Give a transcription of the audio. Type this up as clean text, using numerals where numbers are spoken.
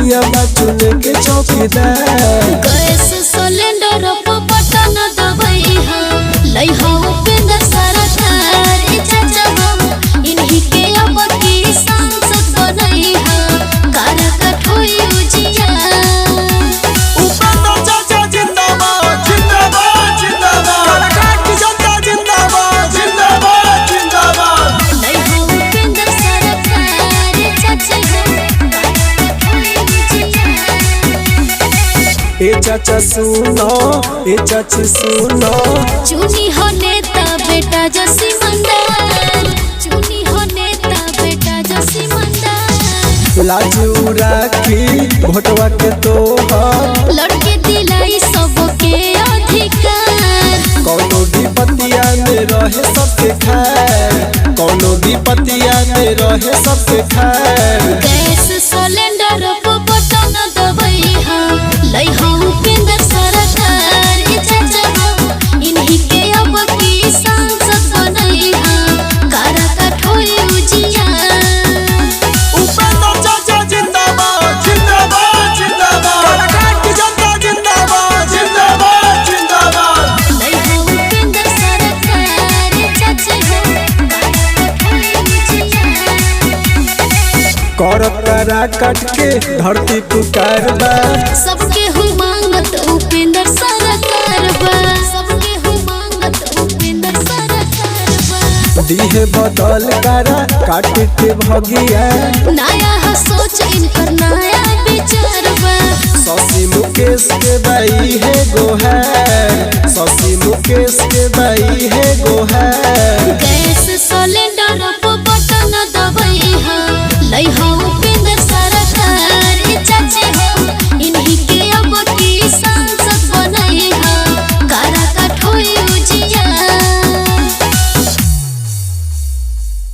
सैया चुने के चौकीदार। गैस सिलेंडर पर बटन दबाई हां लई हां उपेंद्र सरकार चाचा हो इन्हीं के अब की सांसद बनई हां कारा कठोई उजिया। उपेंद्र चाचा जिंदाबाद जिंदाबाद जिंदाबाद, काराकाट की जनता जिंदाबाद जिंदाबाद जिंदाबाद। लई हां उपेंद्र सरकार चाचा हो कारा कठोई उजिया। ए चाचा सुनो ए चाची सुनो, चुनी हो नेता बेटा जसी मंदार, चुनी हो नेता बेटा जसी मंदार। लाजू राखी भोटवा के तोहर, लड़के दिलाई सबके अधिकार। कौनो विपतिया में रहे सबके खैर, कौनो विपतिया में रहे सबके खैर। गैस सिलेंडर पर बटन दबाई हां लई हां उपेंद्र सरकार चाचा हो इन्हीं के अब की सांसद बनई हां कारा कठोई उजिया। उपेंद्र चाचा जिंदाबाद जिंदाबाद जिंदाबाद, काराकाट की जनता जिंदाबाद जिंदाबाद जिंदाबाद। लई हां उपेंद्र सरकार चाचा हो कारा कठोई उजिया। करत काराकाट के धरती पुकार बा, सबके हु मांगत उपेंद्र सरकार बा, सबके हु मांगत उपेंद्र सरकार बा। दीहे बदल कारा काट के भगिया, नया है सोच इनकर नया विचार बा। शशि मुकेश के बाई है गोहार, शशि मुकेश के बाई है गोहार। Gas cylinder